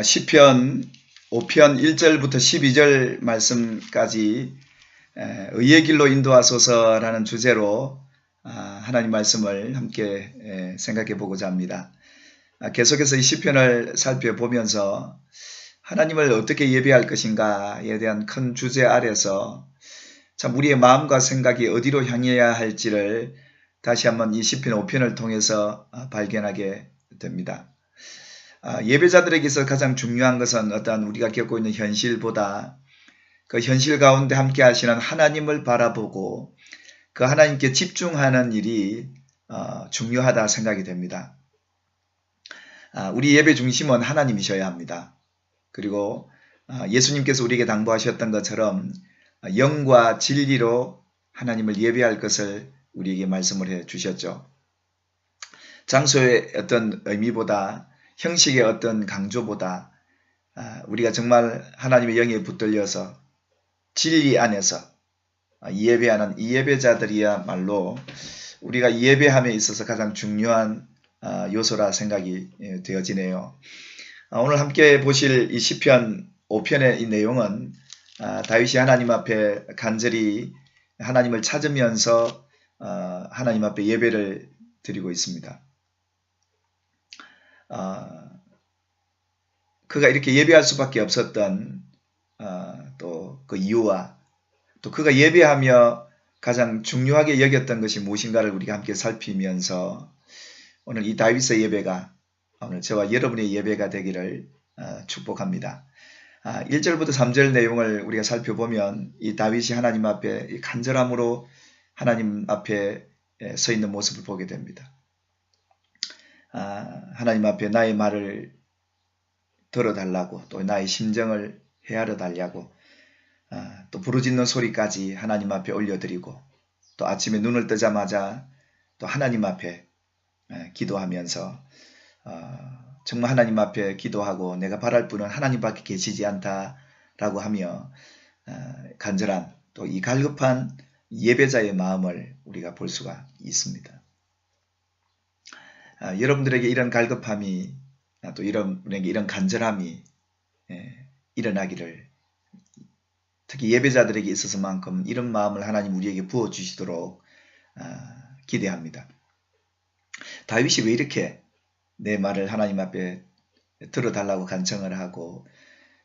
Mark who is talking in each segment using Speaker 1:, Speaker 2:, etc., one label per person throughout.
Speaker 1: 시편 5편 1절부터 12절 말씀까지 의의 길로 인도하소서라는 주제로 하나님 말씀을 함께 생각해 보고자 합니다. 계속해서 이 시편을 살펴보면서 하나님을 어떻게 예배할 것인가에 대한 큰 주제 아래서 참 우리의 마음과 생각이 어디로 향해야 할지를 다시 한번 이 시편 5편을 통해서 발견하게 됩니다. 예배자들에게서 가장 중요한 것은 어떠한 우리가 겪고 있는 현실보다 그 현실 가운데 함께 하시는 하나님을 바라보고 그 하나님께 집중하는 일이 중요하다 생각이 됩니다. 우리 예배 중심은 하나님이셔야 합니다. 그리고 예수님께서 우리에게 당부하셨던 것처럼 영과 진리로 하나님을 예배할 것을 우리에게 말씀을 해 주셨죠. 장소의 어떤 의미보다 형식의 어떤 강조보다 우리가 정말 하나님의 영에 붙들려서 진리 안에서 예배하는 이 예배자들이야말로 우리가 예배함에 있어서 가장 중요한 요소라 생각이 되어지네요. 오늘 함께 보실 이 시편 5편의 이 내용은 다윗이 하나님 앞에 간절히 하나님을 찾으면서 하나님 앞에 예배를 드리고 있습니다. 그가 이렇게 예배할 수밖에 없었던 또 그 이유와 또 그가 예배하며 가장 중요하게 여겼던 것이 무엇인가를 우리가 함께 살피면서 오늘 이 다윗의 예배가 오늘 저와 여러분의 예배가 되기를 축복합니다. 1절부터 3절 내용을 우리가 살펴보면 이 다윗이 하나님 앞에 간절함으로 하나님 앞에 서 있는 모습을 보게 됩니다. 하나님 앞에 나의 말을 들어달라고 또 나의 심정을 헤아려 달라고 또 부르짖는 소리까지 하나님 앞에 올려드리고 또 아침에 눈을 뜨자마자 또 하나님 앞에 기도하면서 정말 하나님 앞에 기도하고 내가 바랄 분은 하나님밖에 계시지 않다라고 하며 간절한 또 이 갈급한 예배자의 마음을 우리가 볼 수가 있습니다. 여러분들에게 이런 갈급함이 또 여러분에게 이런 간절함이 일어나기를 특히 예배자들에게 있어서만큼 이런 마음을 하나님 우리에게 부어주시도록 기대합니다. 다윗이 왜 이렇게 내 말을 하나님 앞에 들어달라고 간청을 하고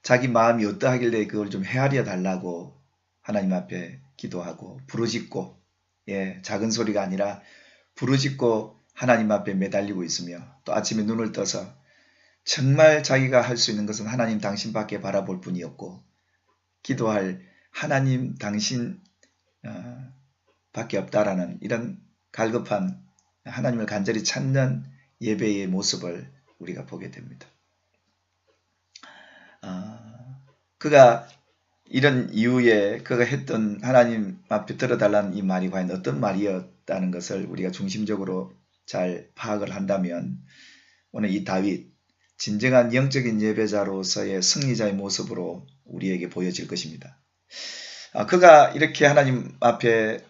Speaker 1: 자기 마음이 어떠하길래 그걸 좀 헤아려 달라고 하나님 앞에 기도하고 부르짖고 작은 소리가 아니라 부르짖고 하나님 앞에 매달리고 있으며 또 아침에 눈을 떠서 정말 자기가 할 수 있는 것은 하나님 당신밖에 바라볼 뿐이었고 기도할 하나님 당신 밖에 없다라는 이런 갈급한 하나님을 간절히 찾는 예배의 모습을 우리가 보게 됩니다. 그가 이런 이후에 그가 했던 하나님 앞에 들어달라는 이 말이 과연 어떤 말이었다는 것을 우리가 중심적으로 잘 파악을 한다면 오늘 이 다윗 진정한 영적인 예배자로서의 승리자의 모습으로 우리에게 보여질 것입니다. 그가 이렇게 하나님 앞에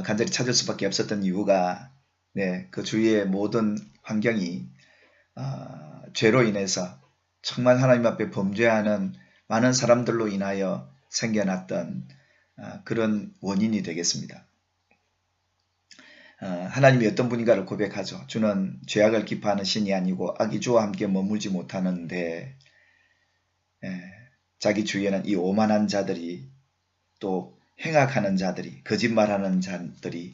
Speaker 1: 간절히 찾을 수밖에 없었던 이유가 그 주위의 모든 환경이 죄로 인해서 정말 하나님 앞에 범죄하는 많은 사람들로 인하여 생겨났던 그런 원인이 되겠습니다. 하나님이 어떤 분인가를 고백하죠. 주는 죄악을 기뻐하는 신이 아니고 악이 주와 함께 머물지 못하는데 자기 주위에는 이 오만한 자들이 또 행악하는 자들이 거짓말하는 자들이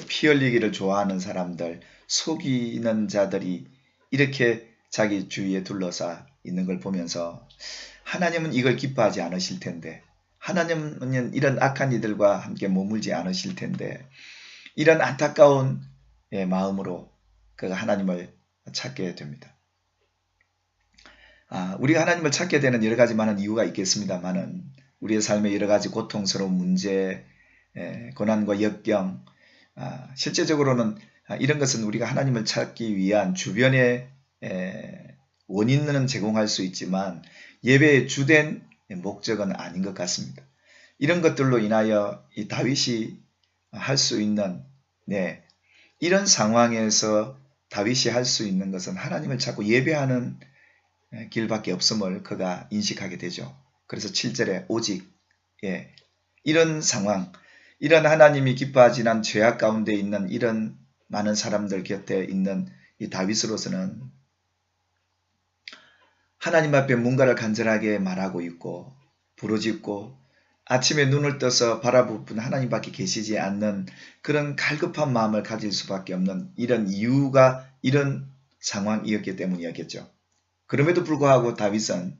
Speaker 1: 피 흘리기를 좋아하는 사람들 속이는 자들이 이렇게 자기 주위에 둘러싸 있는 걸 보면서 하나님은 이걸 기뻐하지 않으실 텐데 하나님은 이런 악한 이들과 함께 머물지 않으실 텐데 이런 안타까운 마음으로 그가 하나님을 찾게 됩니다. 우리가 하나님을 찾게 되는 여러 가지 많은 이유가 있겠습니다만은 우리의 삶의 여러 가지 고통스러운 문제, 고난과 역경, 실제적으로는 이런 것은 우리가 하나님을 찾기 위한 주변의 원인은 제공할 수 있지만 예배의 주된 목적은 아닌 것 같습니다. 이런 것들로 인하여 이 다윗이 할 수 있는 이런 상황에서 다윗이 할 수 있는 것은 하나님을 찾고 예배하는 길밖에 없음을 그가 인식하게 되죠. 그래서 7절에 오직 이런 상황, 이런 하나님이 기뻐하지 않은 죄악 가운데 있는 이런 많은 사람들 곁에 있는 이 다윗으로서는 하나님 앞에 뭔가를 간절하게 말하고 있고 부르짖고 아침에 눈을 떠서 바라볼 분 하나님밖에 계시지 않는 그런 갈급한 마음을 가질 수밖에 없는 이런 이유가 이런 상황이었기 때문이었겠죠. 그럼에도 불구하고 다윗은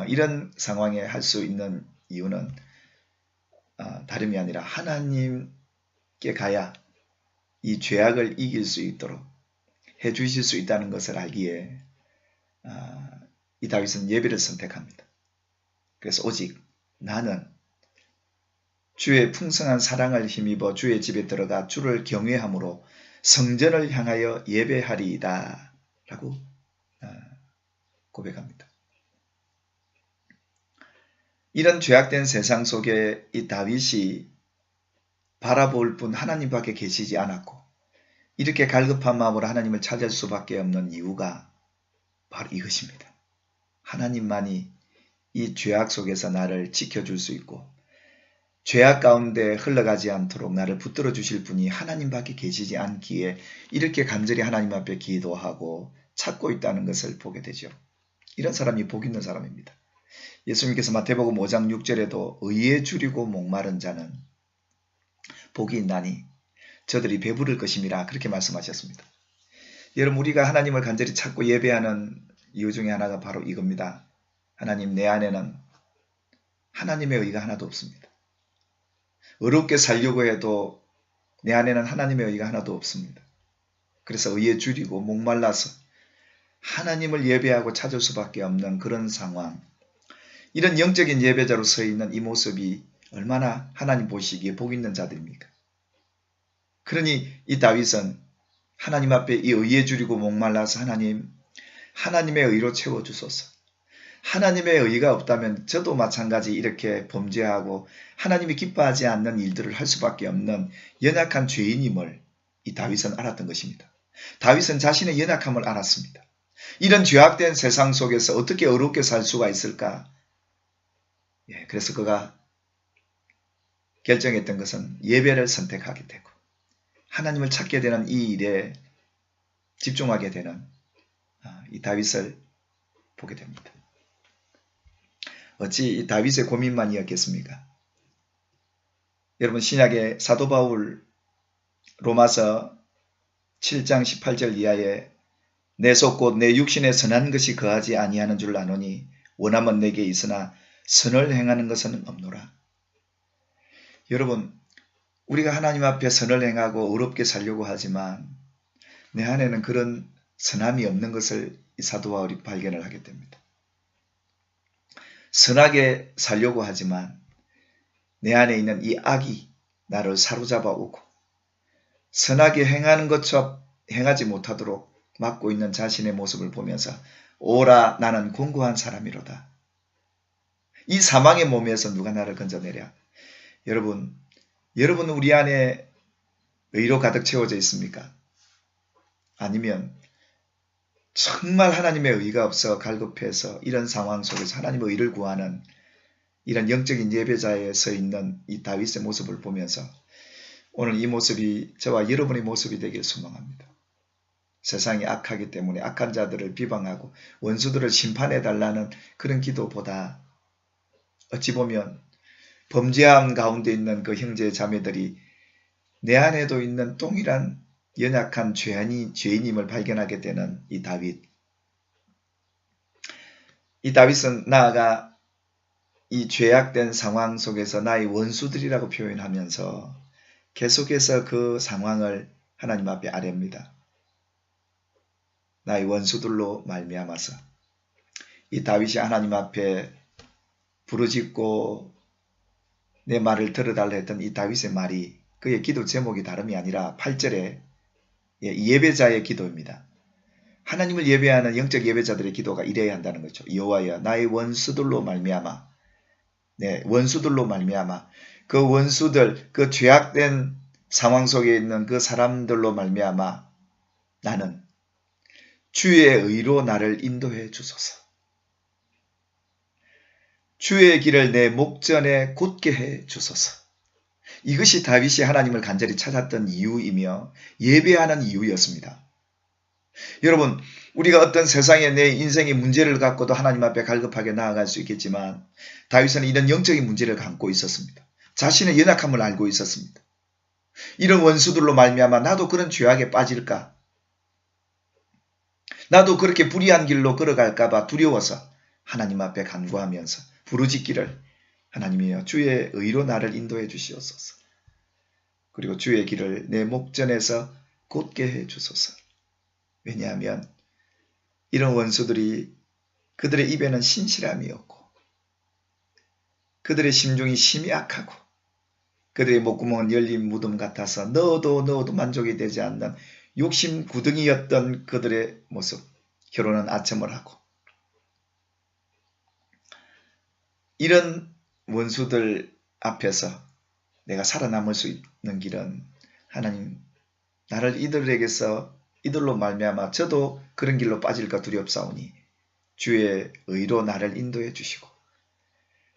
Speaker 1: 이런 상황에 할 수 있는 이유는 다름이 아니라 하나님께 가야 이 죄악을 이길 수 있도록 해주실 수 있다는 것을 알기에 이 다윗은 예배를 선택합니다. 그래서 오직 나는 주의 풍성한 사랑을 힘입어 주의 집에 들어가 주를 경외함으로 성전을 향하여 예배하리이다 라고 고백합니다. 이런 죄악된 세상 속에 이 다윗이 바라볼 분 하나님밖에 계시지 않았고 이렇게 갈급한 마음으로 하나님을 찾을 수밖에 없는 이유가 바로 이것입니다. 하나님만이 이 죄악 속에서 나를 지켜줄 수 있고 죄악 가운데 흘러가지 않도록 나를 붙들어 주실 분이 하나님밖에 계시지 않기에 이렇게 간절히 하나님 앞에 기도하고 찾고 있다는 것을 보게 되죠. 이런 사람이 복 있는 사람입니다. 예수님께서 마태복음 5장 6절에도 의에 줄이고 목마른 자는 복이 있나니 저들이 배부를 것임이라 그렇게 말씀하셨습니다. 여러분 우리가 하나님을 간절히 찾고 예배하는 이유 중에 하나가 바로 이겁니다. 하나님 내 안에는 하나님의 의가 하나도 없습니다. 어렵게 살려고 해도 내 안에는 하나님의 의가 하나도 없습니다. 그래서 의에 줄이고 목말라서 하나님을 예배하고 찾을 수밖에 없는 그런 상황, 이런 영적인 예배자로 서 있는 이 모습이 얼마나 하나님 보시기에 복 있는 자들입니까? 그러니 이 다윗은 하나님 앞에 이 의에 줄이고 목말라서 하나님의 의로 채워주소서. 하나님의 의가 없다면 저도 마찬가지 이렇게 범죄하고 하나님이 기뻐하지 않는 일들을 할 수밖에 없는 연약한 죄인임을 이 다윗은 알았던 것입니다. 다윗은 자신의 연약함을 알았습니다. 이런 죄악된 세상 속에서 어떻게 어렵게 살 수가 있을까? 그래서 그가 결정했던 것은 예배를 선택하게 되고 하나님을 찾게 되는 이 일에 집중하게 되는 이 다윗을 보게 됩니다. 어찌 이 다윗의 고민만이었겠습니까? 여러분 신약의 사도 바울 로마서 7장 18절 이하에 내 속 곧 내 육신에 선한 것이 거하지 아니하는 줄 아노니 원함은 내게 있으나 선을 행하는 것은 없노라. 여러분 우리가 하나님 앞에 선을 행하고 의롭게 살려고 하지만 내 안에는 그런 선함이 없는 것을 이 사도 바울이 발견을 하게 됩니다. 선하게 살려고 하지만 내 안에 있는 이 악이 나를 사로잡아 오고 선하게 행하는 것처럼 행하지 못하도록 막고 있는 자신의 모습을 보면서 오라 나는 공고한 사람이로다. 이 사망의 몸에서 누가 나를 건져내랴. 여러분 우리 안에 의로 가득 채워져 있습니까? 아니면 정말 하나님의 의가 없어 갈급해서 이런 상황 속에서 하나님의 의를 구하는 이런 영적인 예배자에 서 있는 이 다윗의 모습을 보면서 오늘 이 모습이 저와 여러분의 모습이 되길 소망합니다. 세상이 악하기 때문에 악한 자들을 비방하고 원수들을 심판해달라는 그런 기도보다 어찌 보면 범죄함 가운데 있는 그 형제 자매들이 내 안에도 있는 동일한 연약한 죄인임을 발견하게 되는 이 다윗. 이 다윗은 나아가 이 죄악된 상황 속에서 나의 원수들이라고 표현하면서 계속해서 그 상황을 하나님 앞에 아뢰입니다. 나의 원수들로 말미암아서 이 다윗이 하나님 앞에 부르짖고 내 말을 들어달라 했던 이 다윗의 말이 그의 기도 제목이 다름이 아니라 8절에 예배자의 기도입니다. 하나님을 예배하는 영적 예배자들의 기도가 이래야 한다는 거죠. 여호와여 나의 원수들로 말미암아 원수들로 말미암아 그 원수들 그 죄악된 상황 속에 있는 그 사람들로 말미암아 나는 주의 의로 나를 인도해 주소서. 주의 길을 내 목전에 곧게 해 주소서. 이것이 다윗이 하나님을 간절히 찾았던 이유이며 예배하는 이유였습니다. 여러분, 우리가 어떤 세상에 내 인생의 문제를 갖고도 하나님 앞에 갈급하게 나아갈 수 있겠지만 다윗은 이런 영적인 문제를 갖고 있었습니다. 자신의 연약함을 알고 있었습니다. 이런 원수들로 말미암아 나도 그런 죄악에 빠질까? 나도 그렇게 불의한 길로 걸어갈까 봐 두려워서 하나님 앞에 간구하면서 부르짖기를 하나님이여 주의 의로 나를 인도해 주시옵소서. 그리고 주의 길을 내 목전에서 곧게 해 주소서. 왜냐하면 이런 원수들이 그들의 입에는 신실함이 없고 그들의 심중이 심히 악하고 그들의 목구멍은 열린 무덤 같아서 넣어도 만족이 되지 않는 욕심 구덩이였던 그들의 모습, 혀로는 아첨을 하고 이런 원수들 앞에서 내가 살아남을 수 있는 길은 하나님 나를 이들로 말미암아 저도 그런 길로 빠질까 두렵사오니 주의 의로 나를 인도해 주시고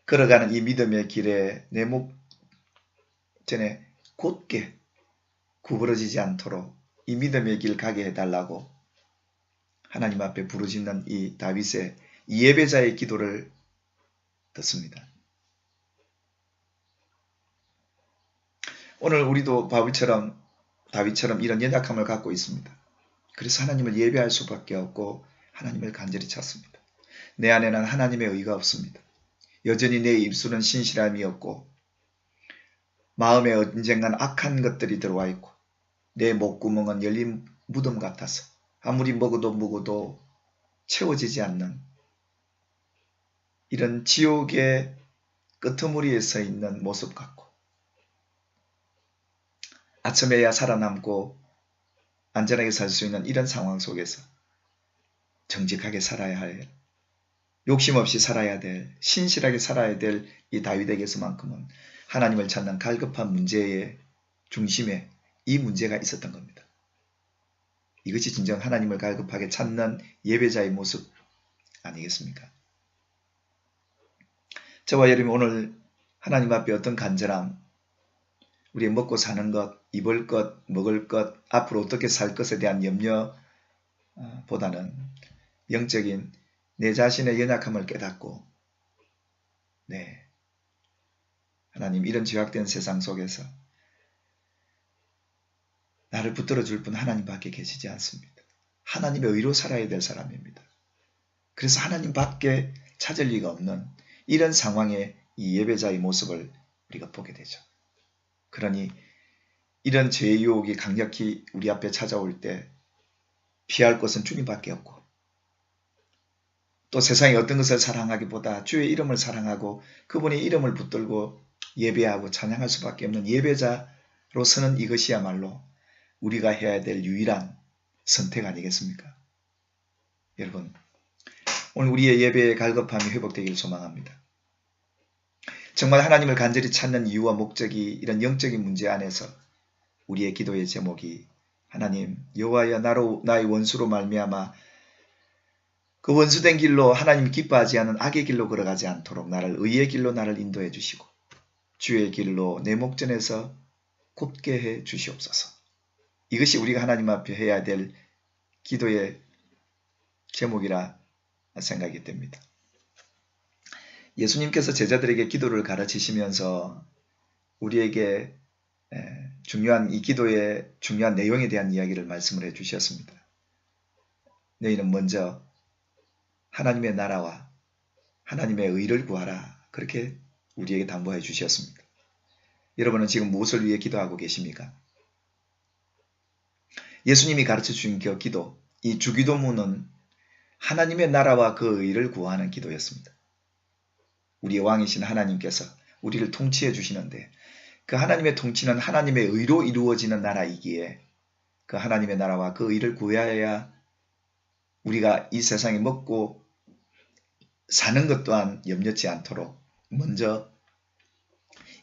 Speaker 1: 걸어가는 이 믿음의 길에 내 목전에 곧게 구부러지지 않도록 이 믿음의 길 가게 해달라고 하나님 앞에 부르짖는 이 다윗의 이 예배자의 기도를 듣습니다. 오늘 우리도 다윗처럼 이런 연약함을 갖고 있습니다. 그래서 하나님을 예배할 수밖에 없고 하나님을 간절히 찾습니다. 내 안에는 하나님의 의가 없습니다. 여전히 내 입술은 신실함이 없고 마음에 언젠간 악한 것들이 들어와 있고 내 목구멍은 열린 무덤 같아서 아무리 먹어도 채워지지 않는 이런 지옥의 끄트머리에 서 있는 모습 같고 아침에야 살아남고 안전하게 살 수 있는 이런 상황 속에서 정직하게 살아야 할, 욕심 없이 살아야 될, 신실하게 살아야 될 이 다윗에게서만큼은 하나님을 찾는 갈급한 문제의 중심에 이 문제가 있었던 겁니다. 이것이 진정 하나님을 갈급하게 찾는 예배자의 모습 아니겠습니까? 저와 여러분 오늘 하나님 앞에 어떤 간절함, 우리의 먹고 사는 것, 입을 것, 먹을 것, 앞으로 어떻게 살 것에 대한 염려보다는 영적인 내 자신의 연약함을 깨닫고 하나님 이런 죄악된 세상 속에서 나를 붙들어 줄 분 하나님밖에 계시지 않습니다. 하나님의 의로 살아야 될 사람입니다. 그래서 하나님밖에 찾을 리가 없는 이런 상황의 이 예배자의 모습을 우리가 보게 되죠. 그러니 이런 죄의 유혹이 강력히 우리 앞에 찾아올 때 피할 것은 주님밖에 없고 또 세상의 어떤 것을 사랑하기보다 주의 이름을 사랑하고 그분의 이름을 붙들고 예배하고 찬양할 수밖에 없는 예배자로서는 이것이야말로 우리가 해야 될 유일한 선택 아니겠습니까? 여러분 오늘 우리의 예배의 갈급함이 회복되기를 소망합니다. 정말 하나님을 간절히 찾는 이유와 목적이 이런 영적인 문제 안에서 우리의 기도의 제목이 하나님 여호와여 나의 원수로 말미암아 그 원수된 길로 하나님 기뻐하지 않은 악의 길로 걸어가지 않도록 나를 의의 길로 나를 인도해 주시고 주의 길로 내 목전에서 곧게 해 주시옵소서. 이것이 우리가 하나님 앞에 해야 될 기도의 제목이라 생각이 됩니다. 예수님께서 제자들에게 기도를 가르치시면서 우리에게 중요한 이 기도의 중요한 내용에 대한 이야기를 말씀을 해주셨습니다. 너희는 먼저 하나님의 나라와 하나님의 의를 구하라. 그렇게 우리에게 당부해 주셨습니다. 여러분은 지금 무엇을 위해 기도하고 계십니까? 예수님이 가르쳐 주신 그 기도, 이 주기도문은 하나님의 나라와 그 의를 구하는 기도였습니다. 우리의 왕이신 하나님께서 우리를 통치해 주시는데 그 하나님의 통치는 하나님의 의로 이루어지는 나라이기에 그 하나님의 나라와 그 의를 구해야 우리가 이 세상에 먹고 사는 것 또한 염려치 않도록 먼저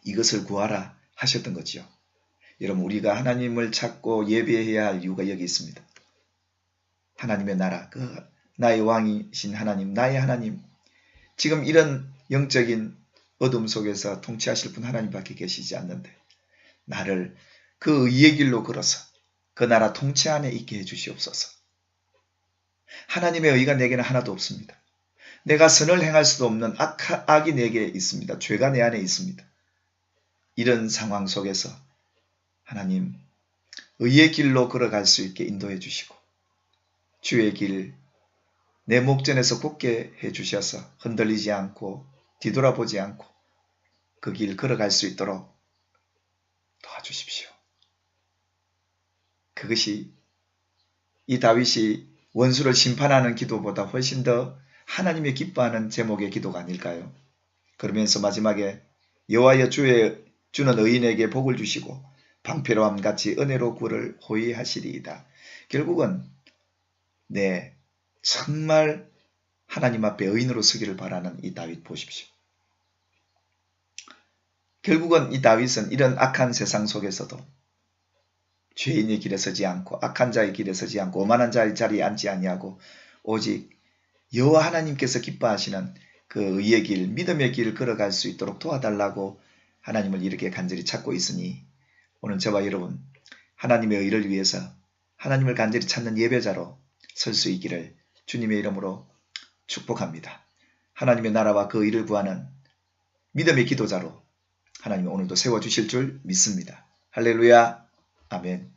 Speaker 1: 이것을 구하라 하셨던 거지요. 여러분 우리가 하나님을 찾고 예배해야 할 이유가 여기 있습니다. 하나님의 나라, 그 나의 왕이신 하나님, 나의 하나님, 지금 이런 영적인 어둠 속에서 통치하실 분 하나님밖에 계시지 않는데 나를 그 의의 길로 걸어서 그 나라 통치 안에 있게 해주시옵소서. 하나님의 의가 내게는 하나도 없습니다. 내가 선을 행할 수도 없는 악이 내게 있습니다. 죄가 내 안에 있습니다. 이런 상황 속에서 하나님 의의 길로 걸어갈 수 있게 인도해 주시고 주의 길, 내 목전에서 굳게 해주셔서 흔들리지 않고 뒤돌아보지 않고 그 길 걸어갈 수 있도록 도와주십시오. 그것이 이 다윗이 원수를 심판하는 기도보다 훨씬 더 하나님의 기뻐하는 제목의 기도가 아닐까요? 그러면서 마지막에 여호와여 주는 의인에게 복을 주시고 방패로함 같이 은혜로 구를 호위하시리이다. 결국은 정말 하나님 앞에 의인으로 서기를 바라는 이 다윗 보십시오. 결국은 이 다윗은 이런 악한 세상 속에서도 죄인의 길에 서지 않고 악한 자의 길에 서지 않고 오만한 자의 자리에 앉지 아니하고 오직 여호와 하나님께서 기뻐하시는 그 의의 길, 믿음의 길을 걸어갈 수 있도록 도와달라고 하나님을 이렇게 간절히 찾고 있으니 오늘 저와 여러분 하나님의 의를 위해서 하나님을 간절히 찾는 예배자로 설 수 있기를 주님의 이름으로 축복합니다. 하나님의 나라와 그 의를 구하는 믿음의 기도자로 하나님이 오늘도 세워주실 줄 믿습니다. 할렐루야. 아멘.